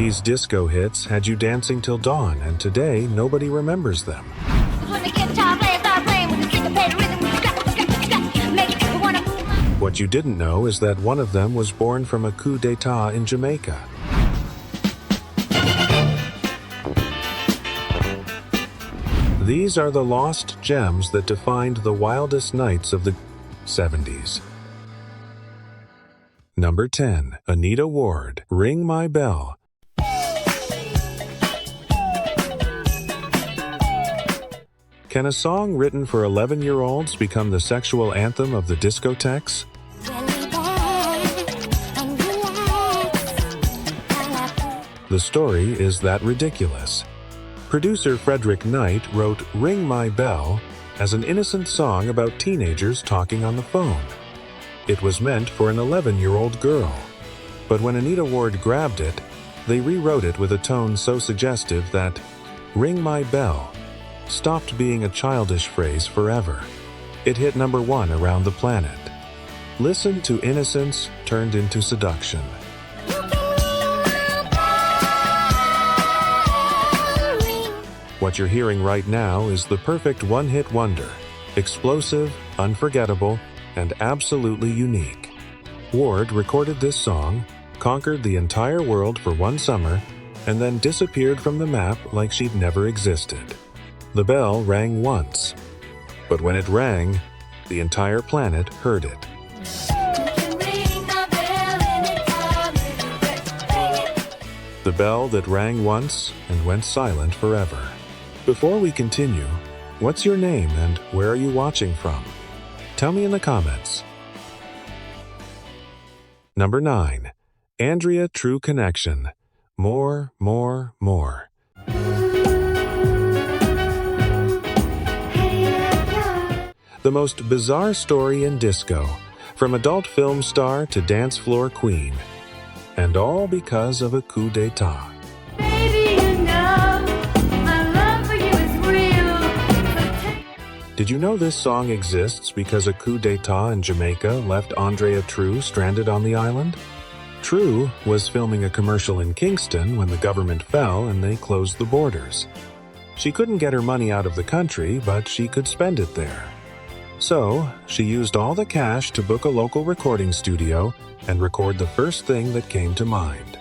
These disco hits had you dancing till dawn, and today nobody remembers them. What you didn't know is that one of them was born from a coup d'etat in Jamaica. These are the lost gems that defined the wildest nights of the 70s. Number 10. Anita Ward, Ring My Bell. Can a song written for 11-year-olds become the sexual anthem of the discotheques? The story is that ridiculous. Producer Frederick Knight wrote Ring My Bell as an innocent song about teenagers talking on the phone. It was meant for an 11-year-old girl. But when Anita Ward grabbed it, they rewrote it with a tone so suggestive that Ring My Bell stopped being a childish phrase forever. It hit number 1 around the planet. Listen to innocence turned into seduction. What you're hearing right now is the perfect one-hit wonder. Explosive, unforgettable, and absolutely unique. Ward recorded this song, conquered the entire world for one summer, and then disappeared from the map like she'd never existed. The bell rang once, but when it rang, the entire planet heard it. The bell that rang once and went silent forever. Before we continue, what's your name and where are you watching from? Tell me in the comments. Number 9. Andrea True Connection. More, more, more. The most bizarre story in disco, from adult film star to dance floor queen. And all because of a coup d'etat. Did you know this song exists because a coup d'etat in Jamaica left Andrea True stranded on the island? True was filming a commercial in Kingston when the government fell and they closed the borders. She couldn't get her money out of the country, but she could spend it there. So, she used all the cash to book a local recording studio and record the first thing that came to mind.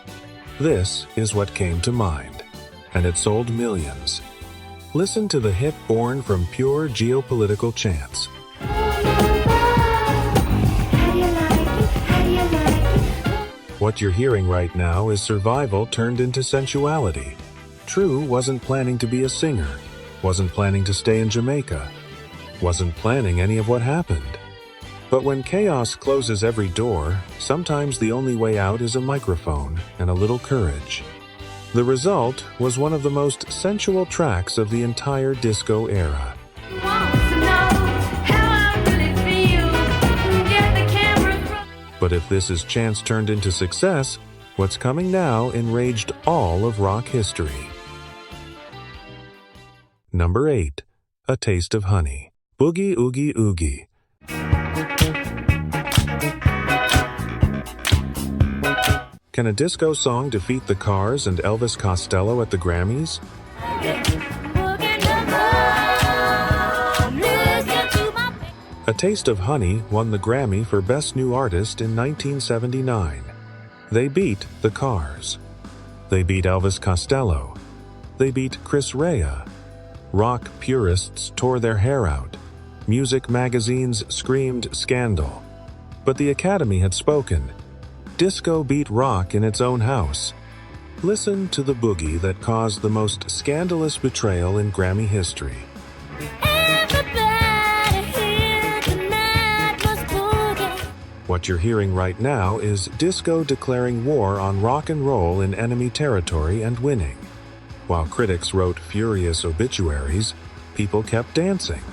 This is what came to mind, and it sold millions. Listen to the hit born from pure geopolitical chance. What you're hearing right now is survival turned into sensuality. True wasn't planning to be a singer, wasn't planning to stay in Jamaica, wasn't planning any of what happened. But when chaos closes every door, sometimes the only way out is a microphone and a little courage. The result was one of the most sensual tracks of the entire disco era. But if this is chance turned into success, what's coming now enraged all of rock history. Number 8. A Taste of Honey. Boogie Oogie Oogie. Can a disco song defeat the Cars and Elvis Costello at the Grammys? A Taste of Honey won the Grammy for Best New Artist in 1979. They beat the Cars. They beat Elvis Costello. They beat Chris Rea. Rock purists tore their hair out. Music magazines screamed scandal. But the Academy had spoken. Disco beat rock in its own house. Listen to the boogie that caused the most scandalous betrayal in Grammy history. What you're hearing right now is disco declaring war on rock and roll in enemy territory and winning. While critics wrote furious obituaries, people kept dancing.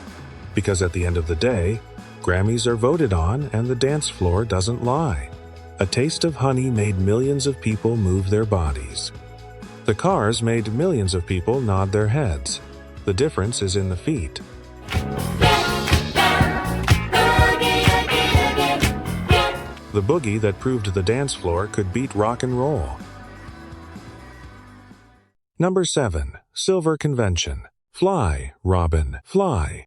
Because at the end of the day, Grammys are voted on and the dance floor doesn't lie. A Taste of Honey made millions of people move their bodies. The Cars made millions of people nod their heads. The difference is in the feet. The boogie that proved the dance floor could beat rock and roll. Number 7. Silver Convention. Fly, Robin, fly.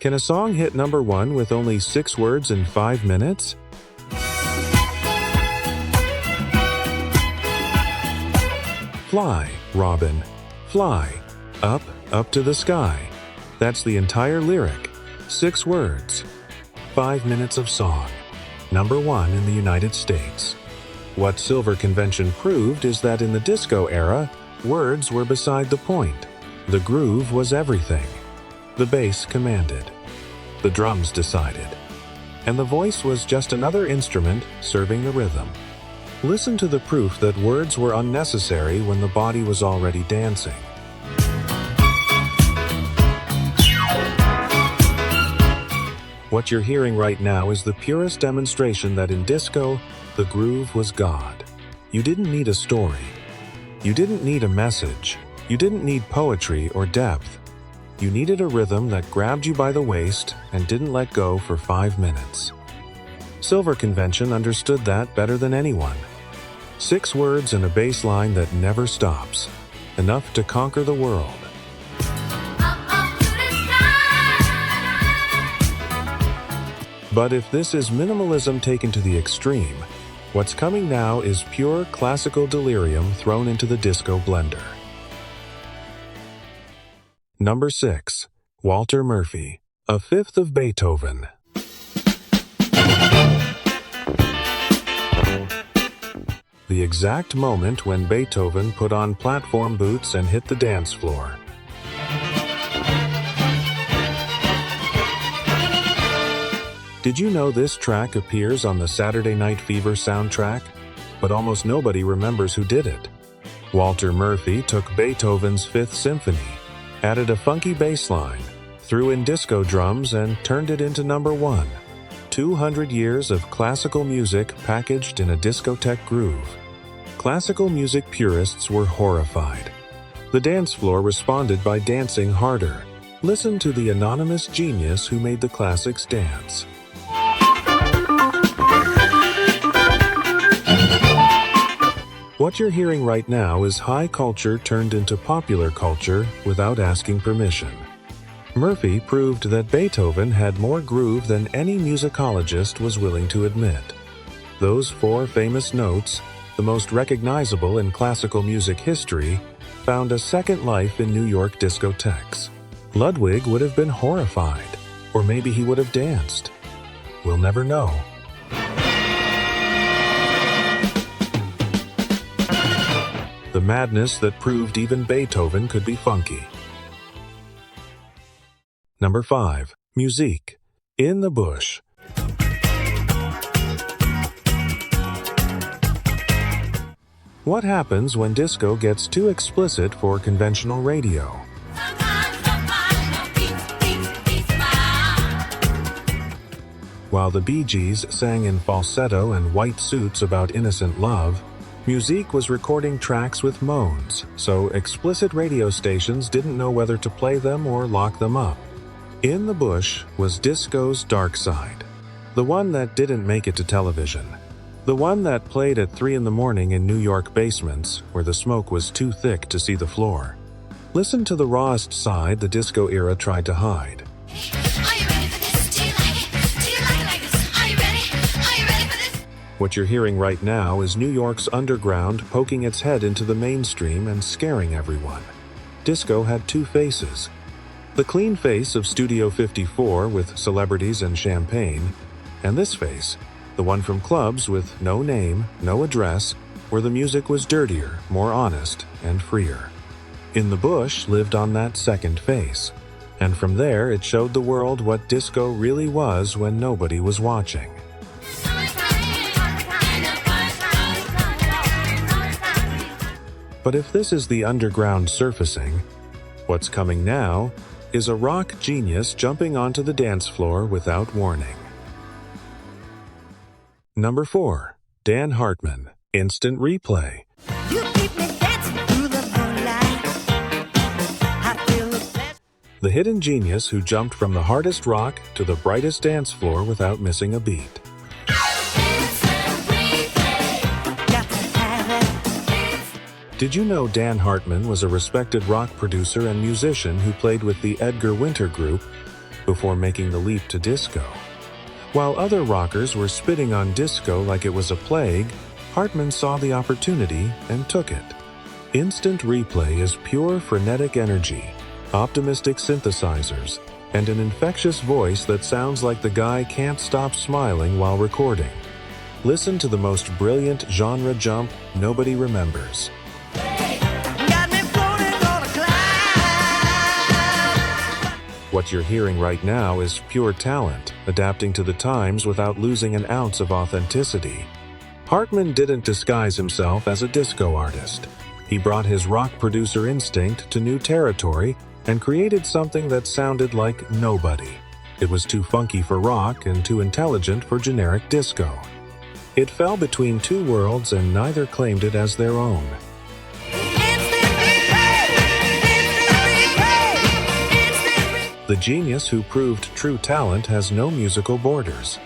Can a song hit number 1 with only 6 words in 5 minutes? Fly, Robin, fly. Up, up to the sky. That's the entire lyric. 6 words. 5 minutes of song. Number 1 in the United States. What Silver Convention proved is that in the disco era, words were beside the point. The groove was everything. The bass commanded. The drums decided. And the voice was just another instrument serving the rhythm. Listen to the proof that words were unnecessary when the body was already dancing. What you're hearing right now is the purest demonstration that in disco, the groove was God. You didn't need a story. You didn't need a message. You didn't need poetry or depth. You needed a rhythm that grabbed you by the waist and didn't let go for 5 minutes. Silver Convention understood that better than anyone. 6 words and a bass line that never stops. Enough to conquer the world. But if this is minimalism taken to the extreme, what's coming now is pure classical delirium thrown into the disco blender. Number 6. Walter Murphy, A Fifth of Beethoven. The exact moment when Beethoven put on platform boots and hit the dance floor. Did you know this track appears on the Saturday Night Fever soundtrack? But almost nobody remembers who did it. Walter Murphy took Beethoven's Fifth Symphony, added a funky bass line, threw in disco drums, and turned it into number 1. 200 years of classical music packaged in a discotheque groove. Classical music purists were horrified. The dance floor responded by dancing harder. Listen to the anonymous genius who made the classics dance. What you're hearing right now is high culture turned into popular culture without asking permission. Murphy proved that Beethoven had more groove than any musicologist was willing to admit. Those 4 famous notes, the most recognizable in classical music history, found a second life in New York discotheques. Ludwig would have been horrified, or maybe he would have danced. We'll never know. The madness that proved even Beethoven could be funky. Number 5. Musique, In the Bush. What happens when disco gets too explicit for conventional radio? While the Bee Gees sang in falsetto and white suits about innocent love, Musique was recording tracks with moans, so explicit radio stations didn't know whether to play them or lock them up. In the Bush was disco's dark side. The one that didn't make it to television. The one that played at 3 a.m. in New York basements, where the smoke was too thick to see the floor. Listen to the rawest side the disco era tried to hide. What you're hearing right now is New York's underground poking its head into the mainstream and scaring everyone. Disco had 2 faces. The clean face of Studio 54 with celebrities and champagne, and this face, the one from clubs with no name, no address, where the music was dirtier, more honest, and freer. In the Bush lived on that second face, and from there it showed the world what disco really was when nobody was watching. But if this is the underground surfacing, what's coming now is a rock genius jumping onto the dance floor without warning. Number 4. Dan Hartman, Instant Replay. You keep me dancing through the moonlight. I feel the best. The hidden genius who jumped from the hardest rock to the brightest dance floor without missing a beat. Instant replay. Did you know Dan Hartman was a respected rock producer and musician who played with the Edgar Winter Group before making the leap to disco? While other rockers were spitting on disco like it was a plague, Hartman saw the opportunity and took it. Instant replay is pure frenetic energy, optimistic synthesizers, and an infectious voice that sounds like the guy can't stop smiling while recording. Listen to the most brilliant genre jump nobody remembers. Got me floating on a cloud. What you're hearing right now is pure talent, adapting to the times without losing an ounce of authenticity. Hartman didn't disguise himself as a disco artist. He brought his rock producer instinct to new territory and created something that sounded like nobody. It was too funky for rock and too intelligent for generic disco. It fell between two worlds and neither claimed it as their own. The genius who proved true talent has no musical borders.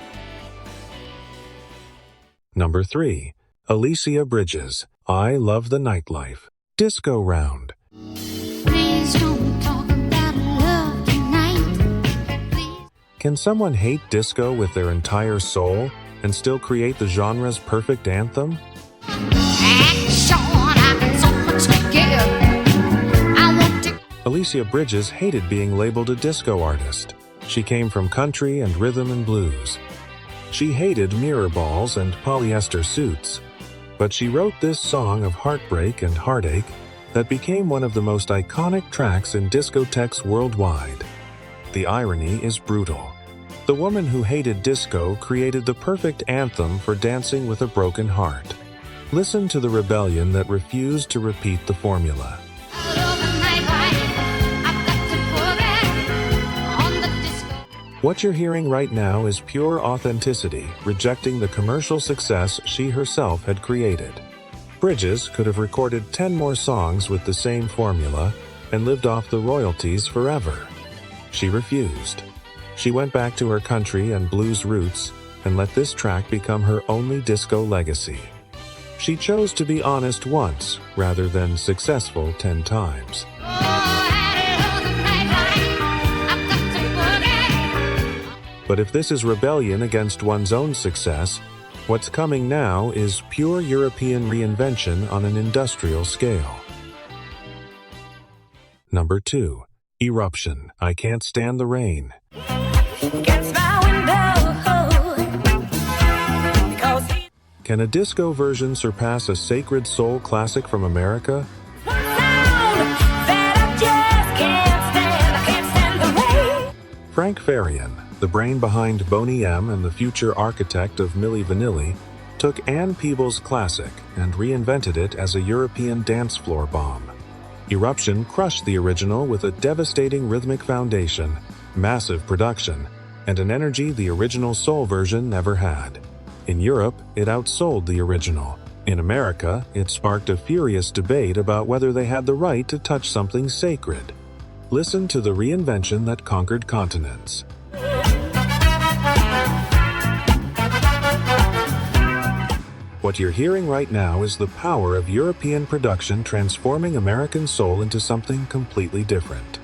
Number 3. Alicia Bridges, I Love the Nightlife. Disco Round. Please don't talk about love tonight. Please. Can someone hate disco with their entire soul and still create the genre's perfect anthem? Action, I got so much to give. I want to. Alicia Bridges hated being labeled a disco artist. She came from country and rhythm and blues. She hated mirror balls and polyester suits. But she wrote this song of heartbreak and heartache that became one of the most iconic tracks in discotheques worldwide. The irony is brutal. The woman who hated disco created the perfect anthem for dancing with a broken heart. Listen to the rebellion that refused to repeat the formula. I love the nightlife. I've got to put it on the disco. What you're hearing right now is pure authenticity, rejecting the commercial success she herself had created. Bridges could have recorded 10 more songs with the same formula and lived off the royalties forever. She refused. She went back to her country and blues roots and let this track become her only disco legacy. She chose to be honest once rather than successful 10 times. Oh, I love the nightlife. I've got to put it. But if this is rebellion against one's own success, what's coming now is pure European reinvention on an industrial scale. Number 2. Eruption, I Can't Stand the Rain. Against my window. Because he Can a disco version surpass a sacred soul classic from America? one sound that I just can't stand the rain. Frank Farian, the brain behind Boney M and the future architect of Milli Vanilli, took Ann Peebles' classic and reinvented it as a European dance floor bomb. Eruption crushed the original with a devastating rhythmic foundation, massive production, and an energy the original soul version never had. In Europe, it outsold the original. In America, it sparked a furious debate about whether they had the right to touch something sacred. Listen to the reinvention that conquered continents. What you're hearing right now is the power of European production transforming American soul into something completely different.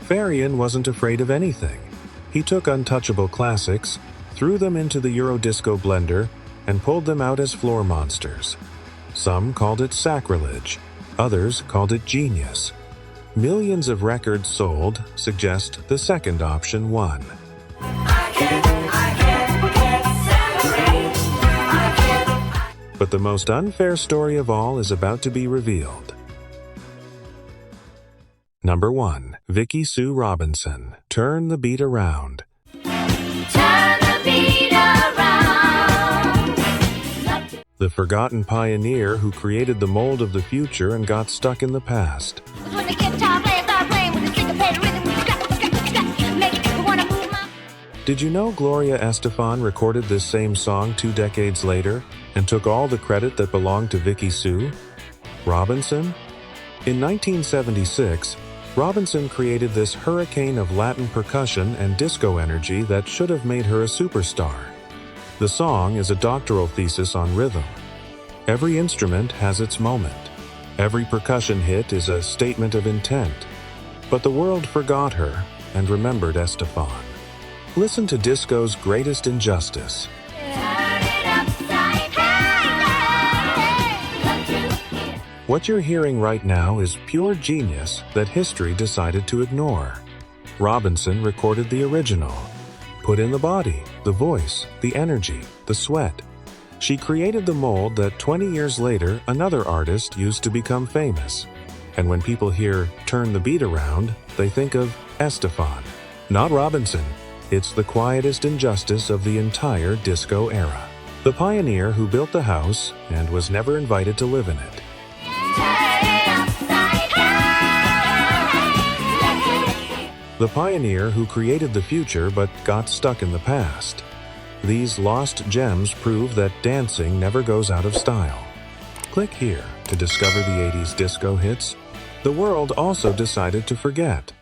Farian wasn't afraid of anything. He took untouchable classics, threw them into the Eurodisco blender, and pulled them out as floor monsters. Some called it sacrilege, others called it genius. Millions of records sold suggest the second option won. But the most unfair story of all is about to be revealed. Number 1. Vicki Sue Robinson, Turn the Beat Around. Turn the beat around. The forgotten pioneer who created the mold of the future and got stuck in the past. When the guitar player start playing with the syncopated rhythm, make it wanna move my. Did you know Gloria Estefan recorded this same song 2 decades later and took all the credit that belonged to Vicki Sue? Robinson? In 1976, Robinson created this hurricane of Latin percussion and disco energy that should have made her a superstar. The song is a doctoral thesis on rhythm. Every instrument has its moment. Every percussion hit is a statement of intent. But the world forgot her and remembered Estefan. Listen to disco's greatest injustice. What you're hearing right now is pure genius that history decided to ignore. Robinson recorded the original. Put in the body, the voice, the energy, the sweat. She created the mold that 20 years later another artist used to become famous. And when people hear "turn the beat around," they think of Estefan, not Robinson. It's the quietest injustice of the entire disco era. The pioneer who built the house and was never invited to live in it. The pioneer who created the future but got stuck in the past. These lost gems prove that dancing never goes out of style. Click here to discover the 80s disco hits the world also decided to forget.